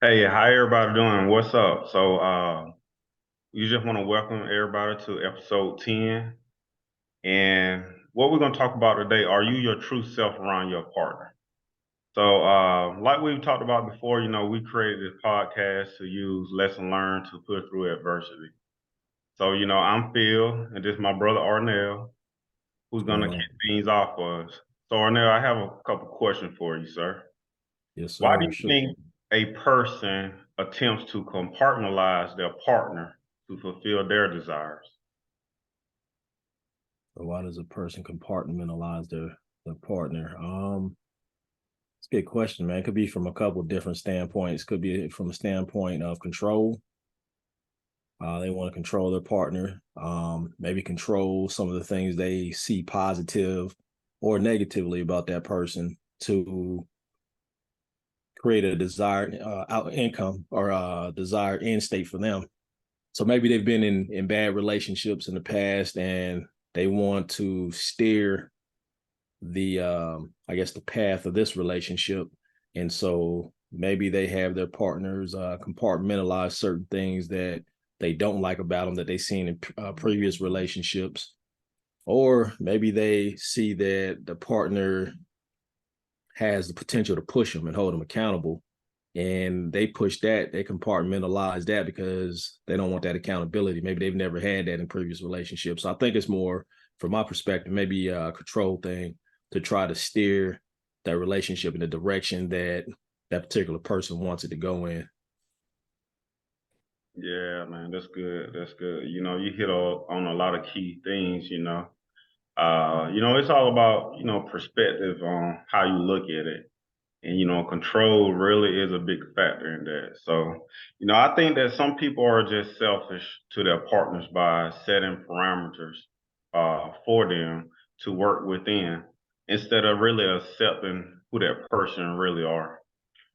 Hey, how everybody doing? What's up? We just want to welcome everybody to episode 10. And what we're going to talk about today, are you your true self around your partner? Like we've talked about before, we created this podcast to use lesson learned to put through adversity. I'm Phil, and this is my brother Arnell, who's What's going to going kick on? things off for us. So, Arnell, I have a couple questions for you, sir. Yes, Why do sir. you Sure. think a person attempts to compartmentalize their partner to fulfill their desires? So why does a person compartmentalize their partner? It's a good question, man. It could be from a couple different standpoints. Could be from a standpoint of control. They want to control their partner. Maybe control some of the things they see positive or negatively about that person to create a desired income or desired end state for them. So maybe they've been in bad relationships in the past and they want to steer the I guess the path of this relationship. And so maybe they have their partners compartmentalize certain things that they don't like about them that they've seen in previous relationships. Or maybe they see that the partner has the potential to push them and hold them accountable, and they push that, they compartmentalize that because they don't want that accountability. Maybe they've never had that in previous relationships. So I think it's more, from my perspective, maybe a control thing to try to steer that relationship in the direction that that particular person wants it to go in. Yeah, man, that's good. That's good. You hit on a lot of key things. It's all about, perspective on how you look at it. And, control really is a big factor in that. I think that some people are just selfish to their partners by setting parameters for them to work within instead of really accepting who that person really are.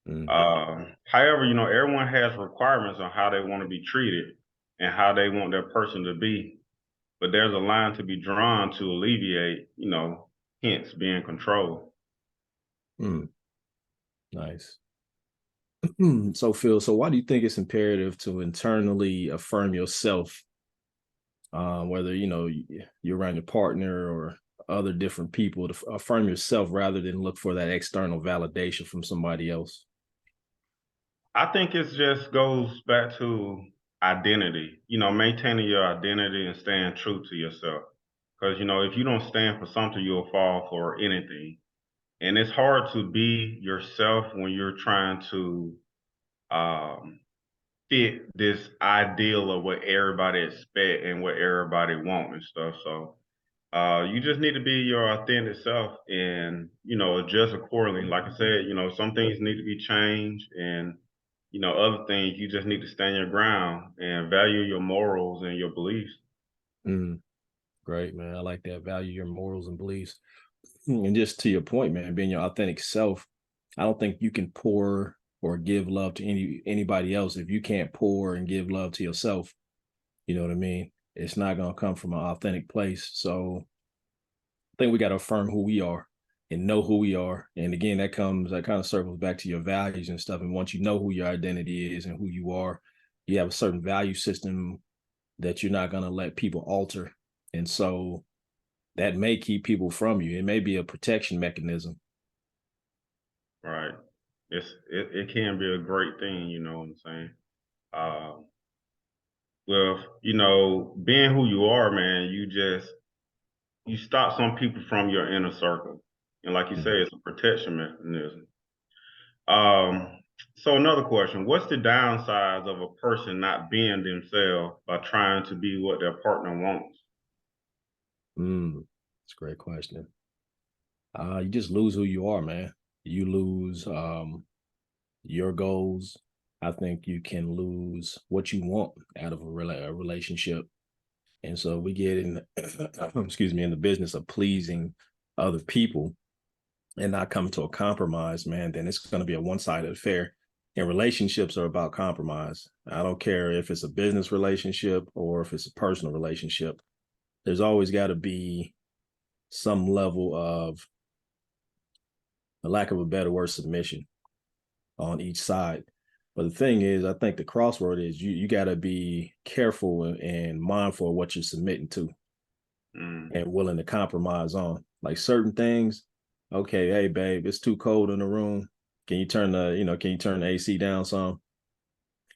Mm-hmm. However, everyone has requirements on how they want to be treated and how they want their person to be. But there's a line to be drawn to alleviate, hence being controlled. Mm, nice. So Phil, so why do you think it's imperative to internally affirm yourself, whether you're around your partner or other different people, to affirm yourself rather than look for that external validation from somebody else? I think it just goes back to identity, maintaining your identity and staying true to yourself. Because, if you don't stand for something, you'll fall for anything. And it's hard to be yourself when you're trying to um, fit this ideal of what everybody expect and what everybody want and stuff. You just need to be your authentic self and, adjust accordingly. Like I said, some things need to be changed and, other things you just need to stand your ground and value your morals and your beliefs. Mm, great, man. I like that. Value your morals and beliefs. And just to your point, man, being your authentic self, I don't think you can pour or give love to anybody else if you can't pour and give love to yourself. You know what I mean? It's not gonna come from an authentic place. So I think we got to affirm who we are and know who we are. And again, that kind of circles back to your values and stuff. And once you know who your identity is and who you are, you have a certain value system that you're not going to let people alter. And so that may keep people from you. It may be a protection mechanism. Right. It can be a great thing, you know what I'm saying? Uh, being who you are, man, you stop some people from your inner circle. And like you say, Mm. it's a protection mechanism. Um, so another question, what's the downsides of a person not being themselves by trying to be what their partner wants? It's a great question. You just lose who you are, man. You lose your goals. I think you can lose what you want out of a relationship. And so we get in, excuse me, in the business of pleasing other people and not coming to a compromise, man, then it's going to be a one-sided affair. And relationships are about compromise. I don't care if it's a business relationship or if it's a personal relationship. There's always got to be some level of, for lack of a better word, submission on each side. But the thing is, I think the crossword is you got to be careful and mindful of what you're submitting to Mm. and willing to compromise on. Like certain things, okay, hey babe, it's too cold in the room. Can you turn the AC down some?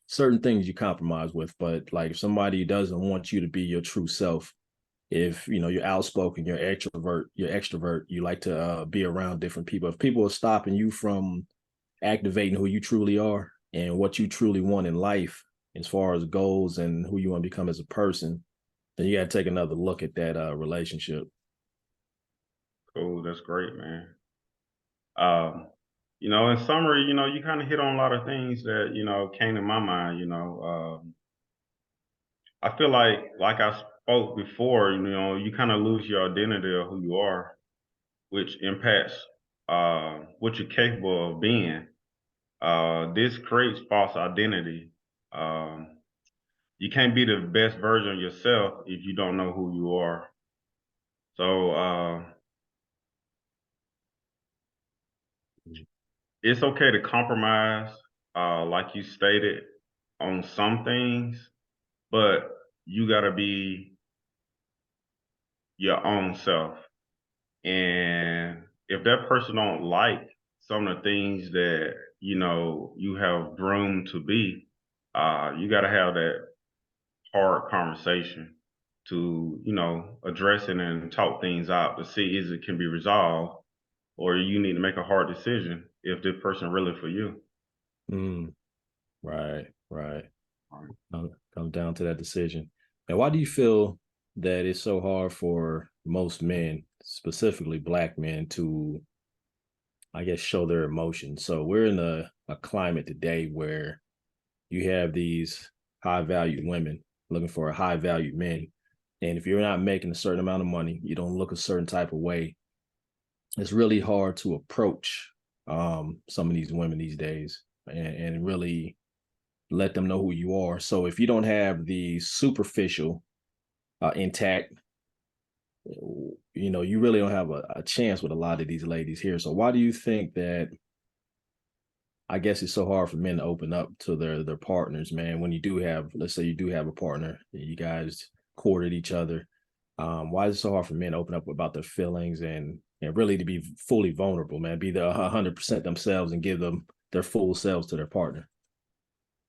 Certain things you compromise with, but like if somebody doesn't want you to be your true self, if you're outspoken, you're extrovert, you like to be around different people. If people are stopping you from activating who you truly are and what you truly want in life, as far as goals and who you want to become as a person, then you got to take another look at that relationship. Cool. That's great, man. Um, in summary, you kind of hit on a lot of things that, came to my mind, I feel like I spoke before, you kind of lose your identity of who you are, which impacts what you're capable of being. This creates false identity. Um, you can't be the best version of yourself if you don't know who you are. So it's okay to compromise, like you stated, on some things, but you got to be your own self. And if that person don't like some of the things that you have groomed to be, you got to have that hard conversation to address it and talk things out to see is it can be resolved, or you need to make a hard decision if this person really for you. Mm, right, right. Right. Comes down to that decision. And why do you feel that it's so hard for most men, specifically black men, to, I guess, show their emotions? So we're in a climate today where you have these high valued women looking for a high valued men. And if you're not making a certain amount of money, you don't look a certain type of way, it's really hard to approach some of these women these days and really let them know who you are. So if you don't have the superficial intact, you really don't have a chance with a lot of these ladies here. So why do you think that, I guess it's so hard for men to open up to their partners, man, when you do have, let's say you do have a partner, you guys courted each other. Why is it so hard for men to open up about their feelings and really to be fully vulnerable, man, be the 100% themselves and give them their full selves to their partner?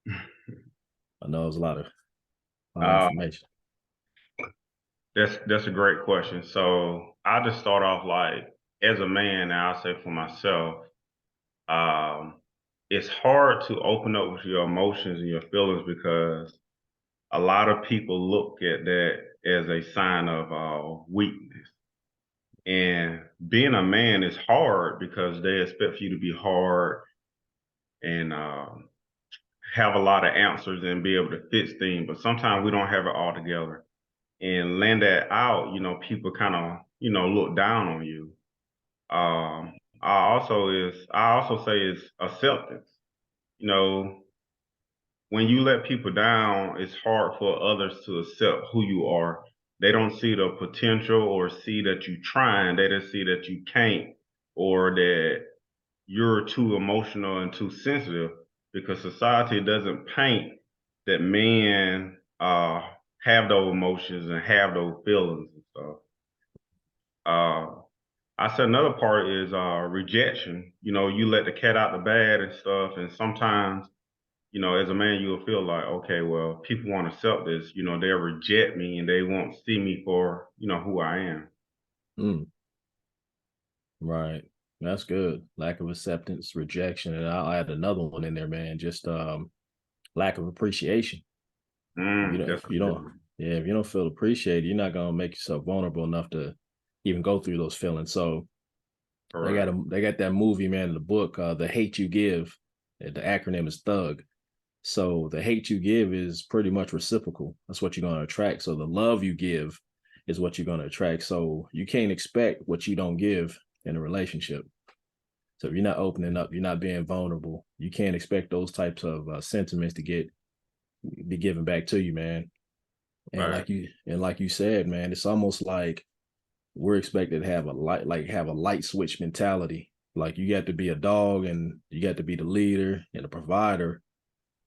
I know it's a lot of Uh, information. that's a great question. So I just start off like as a man, and I'll say for myself, um, it's hard to open up with your emotions and your feelings because a lot of people look at that as a sign of weakness. And being a man is hard because they expect you to be hard and have a lot of answers and be able to fix things. But sometimes we don't have it all together. And land that out, people kind of, look down on you. I also say is acceptance. You know, when you let people down, it's hard for others to accept who you are. They don't see the potential or see that you trying. They just see that you can't or that you're too emotional and too sensitive because society doesn't paint that men have those emotions and have those feelings and stuff. Uh, I said another part is rejection. You let the cat out the bag and stuff, and sometimes as a man, you'll feel like, okay, well, people won't accept this. They'll reject me and they won't see me for, who I am. Mm, right. That's good. Lack of acceptance, rejection, and I'll add another one in there, man. Just lack of appreciation. If you don't, That's if a you good don't, one. yeah, if you don't feel appreciated, you're not gonna make yourself vulnerable enough to even go through those feelings. So Correct. they got that movie, man, the book, The Hate You Give. The acronym is Thug. So the hate you give is pretty much reciprocal. That's what you're gonna attract. So the love you give is what you're gonna attract. So you can't expect what you don't give in a relationship. So if you're not opening up, you're not being vulnerable, you can't expect those types of sentiments to be given back to you, man. And Right. like you said, man, it's almost like we're expected to have have a light switch mentality. Like you got to be a dog and you got to be the leader and the provider.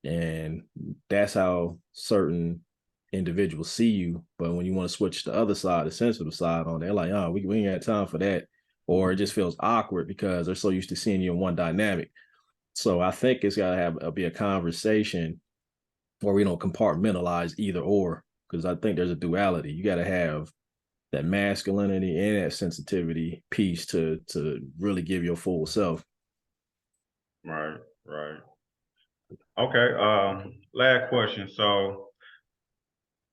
And that's how certain individuals see you. But when you want to switch the other side, the sensitive side on, they're like, oh, we ain't got time for that. Or it just feels awkward because they're so used to seeing you in one dynamic. So I think it's got to be a conversation where we don't compartmentalize either or, because I think there's a duality. You got to have that masculinity and that sensitivity piece to really give your full self. Right, right. Okay, last question. So,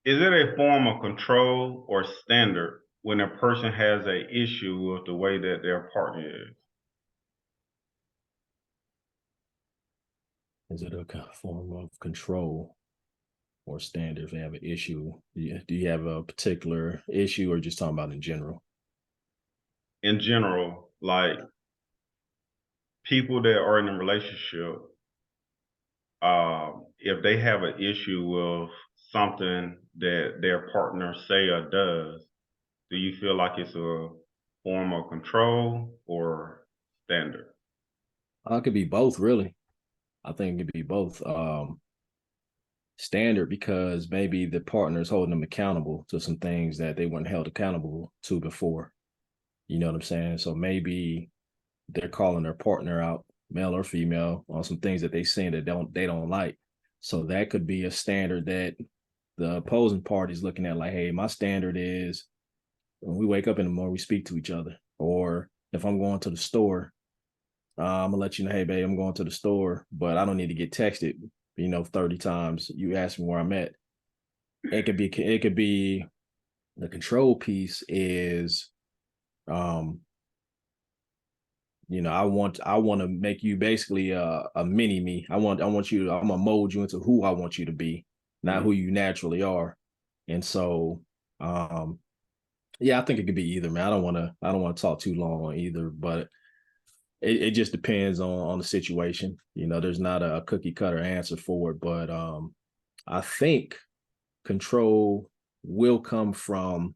is it a form of control or standard when a person has a issue with the way that their partner is? Is it a form of control or standard if they have an issue? Do you have a particular issue or just talking about in general? In general, like people that are in a relationship, if they have an issue with something that their partner say or does, do you feel like it's a form of control or standard? It could be both, really. I think it could be both. Standard because maybe the partner is holding them accountable to some things that they weren't held accountable to before. You know what I'm saying? So maybe they're calling their partner out, male or female, on some things that they seen that they don't like. So that could be a standard that the opposing party is looking at, like, hey, my standard is when we wake up in the morning, we speak to each other. Or if I'm going to the store, I'm gonna let you know, hey, babe, I'm going to the store, but I don't need to get texted, 30 times. You ask me where I'm at. It could be the control piece is, um, I want to make you basically a mini me. I'm gonna mold you into who I want you to be, not who you naturally are. And so, yeah, I think it could be either, man. I don't want to talk too long on either, but it just depends on the situation. There's not a cookie cutter answer for it, but I think control will come from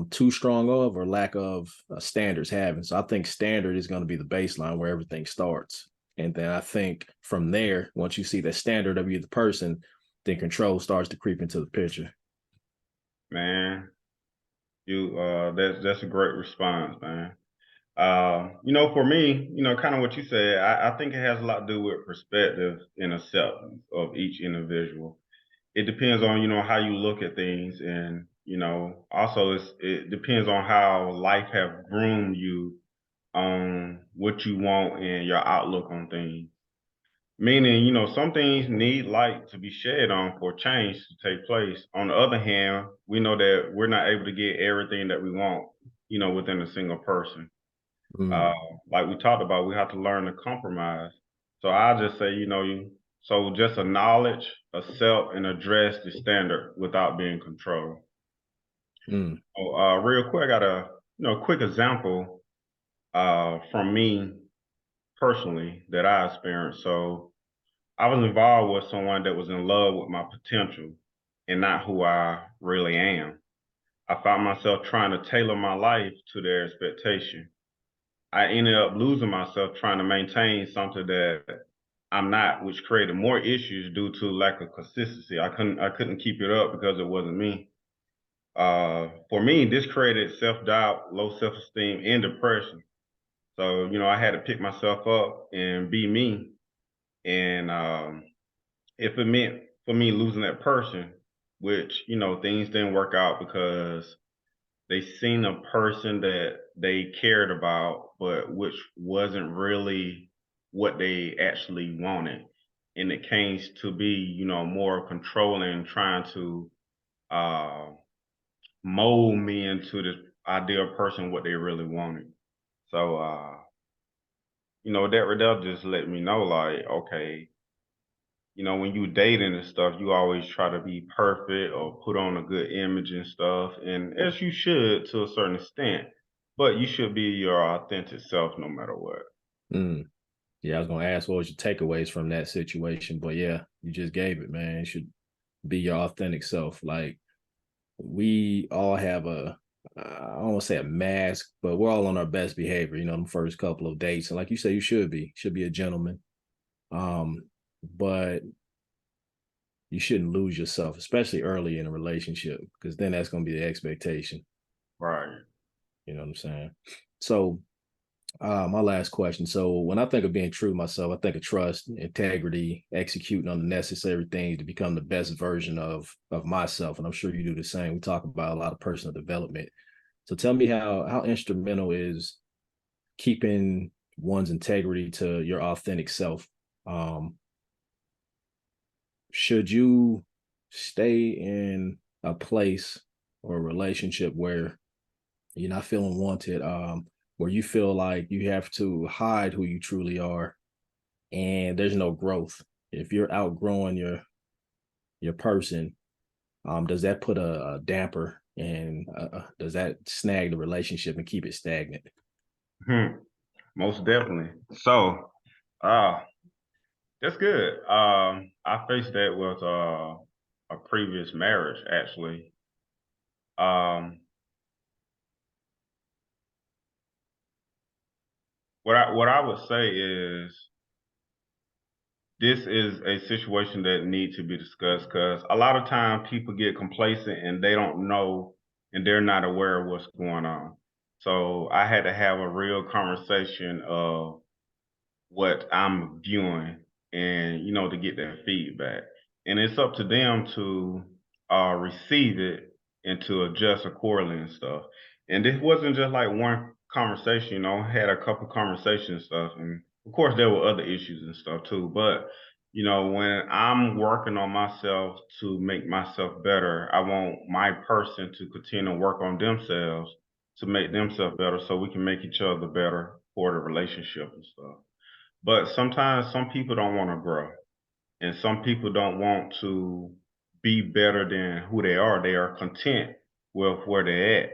too strong of or lack of standards having. So I think standard is going to be the baseline where everything starts. And then I think from there, once you see the standard of either person, then control starts to creep into the picture. Man, that's a great response, man. For me, kind of what you said, I think it has a lot to do with perspective and acceptance of each individual. It depends on, how you look at things, and, also it depends on how life have groomed you on what you want and your outlook on things. Meaning, some things need light to be shed on for change to take place. On the other hand, we know that we're not able to get everything that we want, within a single person. Mm, Uh, like we talked about, we have to learn to compromise. So I just say, so just acknowledge, accept, and address the standard without being controlled. mm, So, real quick, I got a quick example from me personally that I experienced. So I was involved with someone that was in love with my potential and not who I really am. I found myself trying to tailor my life to their expectation. I ended up losing myself trying to maintain something that I'm not, which created more issues due to lack of consistency. I couldn't keep it up because it wasn't me. For me, this created self-doubt, low self-esteem, and depression. So, I had to pick myself up and be me. And if it meant for me losing that person, which, things didn't work out because they seen a person that they cared about, but which wasn't really what they actually wanted. And it came to be, more controlling, trying to uh, mold me into this ideal person, what they really wanted. So, that just let me know, like, okay, when you dating and stuff, you always try to be perfect or put on a good image and stuff, and as you should to a certain extent, but you should be your authentic self no matter what. mm. Yeah, I was gonna ask what was your takeaways from that situation, but yeah, you just gave it, man. You should be your authentic self. Like we all have I don't want to say a mask, but we're all on our best behavior, the first couple of dates. And like you say, you should be a gentleman. Um, but you shouldn't lose yourself, especially early in a relationship, because then that's going to be the expectation. Right. You know what I'm saying? So, my last question. So, when I think of being true to myself, I think of trust, integrity, executing on the necessary things to become the best version of myself. And I'm sure you do the same. We talk about a lot of personal development. So, tell me how instrumental is keeping one's integrity to your authentic self. Um, should you stay in a place or a relationship where you're not feeling wanted, where you feel like you have to hide who you truly are and there's no growth? If you're outgrowing your person, does that put a damper and does that snag the relationship and keep it stagnant? Hmm. Most definitely. So, uh, that's good. I faced that with a previous marriage, actually. Um, what I would say is this is a situation that needs to be discussed because a lot of time people get complacent and they don't know and they're not aware of what's going on. So I had to have a real conversation of what I'm viewing and to get that feedback. And it's up to them to receive it and to adjust accordingly and stuff. And this wasn't just like one conversation, I had a couple conversations and stuff. And of course there were other issues and stuff too. But when I'm working on myself to make myself better, I want my person to continue to work on themselves to make themselves better so we can make each other better for the relationship and stuff. But sometimes some people don't want to grow, and some people don't want to be better than who they are. They are content with where they're at.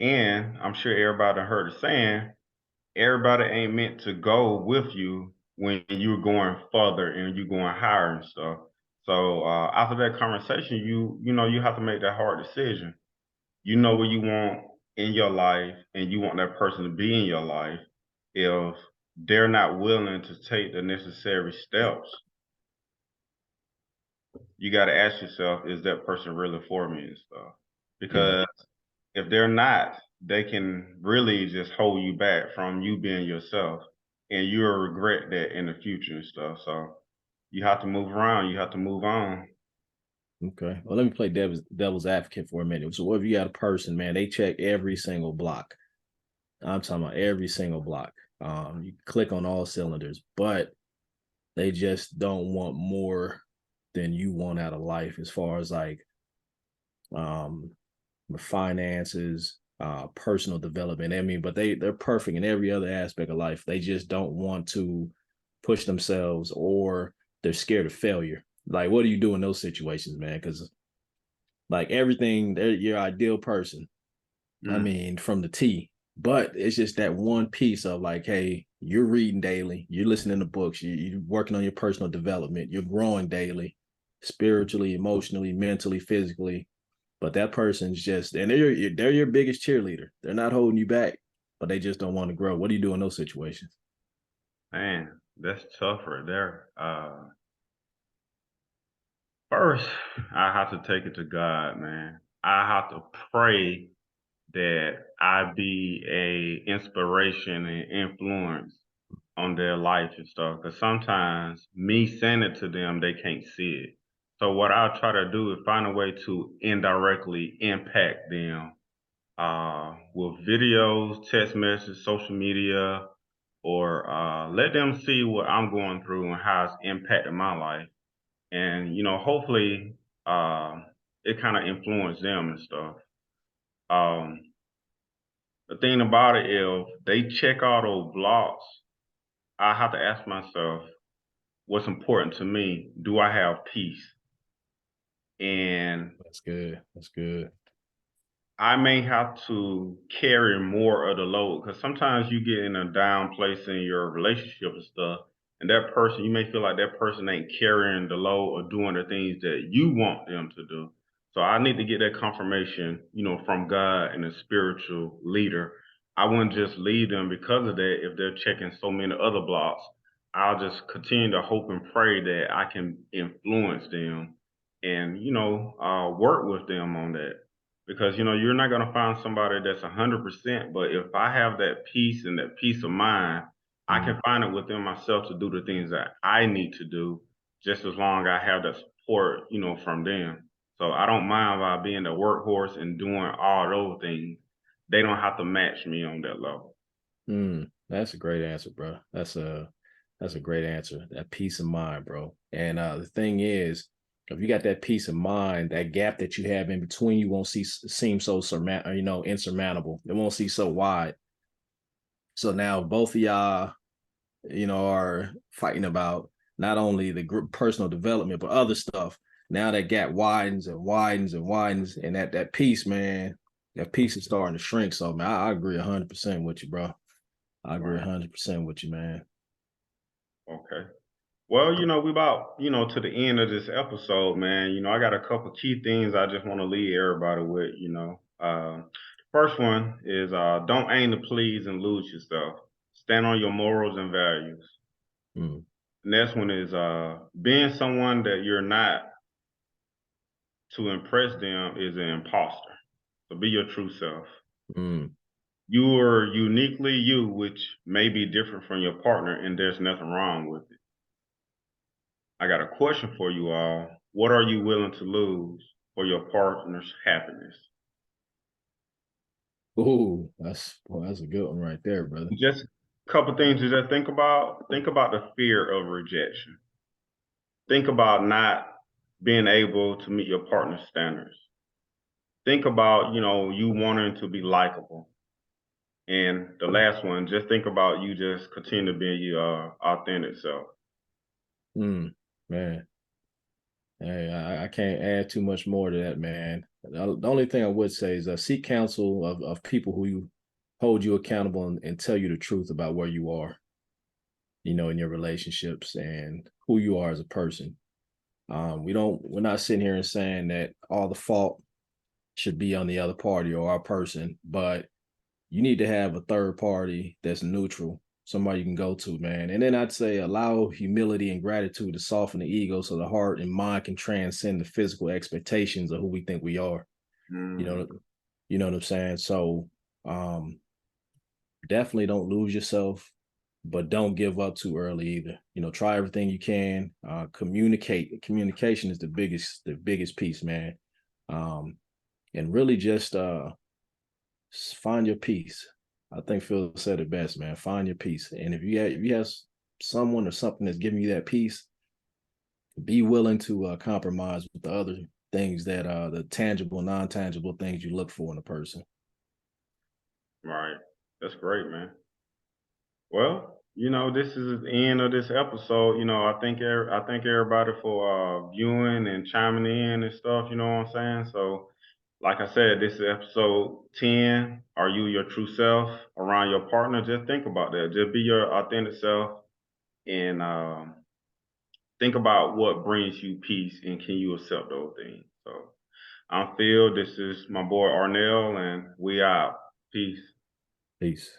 And I'm sure everybody heard the saying, everybody ain't meant to go with you when you're going further and you're going higher and stuff. So after that conversation, you have to make that hard decision. You know what you want in your life, and you want that person to be in your life. If they're not willing to take the necessary steps, you got to ask yourself, is that person really for me and stuff? Yeah. Because if they're not, they can really just hold you back from you being yourself, and you'll regret that in the future and stuff. So you have to move around, you have to move on. Okay. Well, let me play devil's advocate for a minute. So, what if you got a person, man? They check every single block. I'm talking about every single block. You click on all cylinders, but they just don't want more than you want out of life, as far as like um finances, personal development. I mean, but they're perfect in every other aspect of life. They just don't want to push themselves, or they're scared of failure. Like, what do you do in those situations, man? Because like everything, they're your ideal person. I Mm. mean, from the T. But it's just that one piece of like, hey, you're reading daily, you're listening to books, you're working on your personal development, you're growing daily, spiritually, emotionally, mentally, physically. But that person's just, and they're your biggest cheerleader. They're not holding you back, but they just don't want to grow. What do you do in those situations? Man, that's tough right there. First, I have to take it to God, man. I have to pray that I be a inspiration and influence on their life and stuff. Because sometimes me saying it to them, they can't see it. So what I try to do is find a way to indirectly impact them with videos, text messages, social media, or let them see what I'm going through and how it's impacted my life. And hopefully, uh, it kind of influenced them and stuff. Um, the thing about it, if they check all those blocks, I have to ask myself, what's important to me? Do I have peace? And That's good. That's good. I may have to carry more of the load because sometimes you get in a down place in your relationship and stuff, and that person, you may feel like that person ain't carrying the load or doing the things that you want them to do. So I need to get that confirmation, from God and a spiritual leader. I wouldn't just leave them because of that if they're checking so many other blocks. I'll just continue to hope and pray that I can influence them and, work with them on that. Because, you're not going to find somebody that's 100%, but if I have that peace and that peace of mind, I Mm, can find it within myself to do the things that I need to do just as long as I have that support, from them. So I don't mind about being the workhorse and doing all those things. They don't have to match me on that level. that's a great answer, bro. That's a great answer. That peace of mind, bro. And the thing is, if you got that peace of mind, that gap that you have in between, you won't seem so insurmountable. It won't seem so wide. So now both of y'all, are fighting about not only the group personal development, but other stuff. Now that gap widens and widens and widens, and that piece, man, that piece is starting to shrink. So man, I agree 100% with you, bro. I agree Right. 100% with you, man. Okay. Well, we about, to the end of this episode, man. I got a couple key things I just want to leave everybody with. First one is don't aim to please and lose yourself. Stand on your morals and values. Mm, The next one is being someone that you're not to impress them is an imposter. So be your true self. mm. You are uniquely you, which may be different from your partner, and there's nothing wrong with it. I got a question for you all. What are you willing to lose for your partner's happiness? Ooh, that's a good one right there, brother. Just a couple things to just think about. Think about the fear of rejection. Think about not being able to meet your partner's standards. Think about, you wanting to be likable. And the last one, just think about you just continue to be your authentic self. Man, hey, I can't add too much more to that, man. The only thing I would say is seek counsel of people who you hold you accountable and tell you the truth about where you are, in your relationships and who you are as a person. We're not sitting here and saying that all the fault should be on the other party or our person, but you need to have a third party that's neutral, somebody you can go to, man. And then I'd say allow humility and gratitude to soften the ego so the heart and mind can transcend the physical expectations of who we think we are. You Mm, know, you know what I'm saying? So um definitely don't lose yourself, but don't give up too early either. Try everything you can. Communicate. Communication is the biggest piece, man. Um, and really just find your peace. I think Phil said it best, man. Find your peace. And if you have someone or something that's giving you that peace, be willing to compromise with the other things that the tangible, non-tangible things you look for in a person. right. That's great, man. Well, this is the end of this episode. I thank everybody for viewing and chiming in and stuff. You know what I'm saying? So, like I said, this is episode 10. Are you your true self around your partner? Just think about that. Just be your authentic self and think about what brings you peace and can you accept those things. So, I'm Phil. This is my boy Arnell, and we out. Peace. Peace.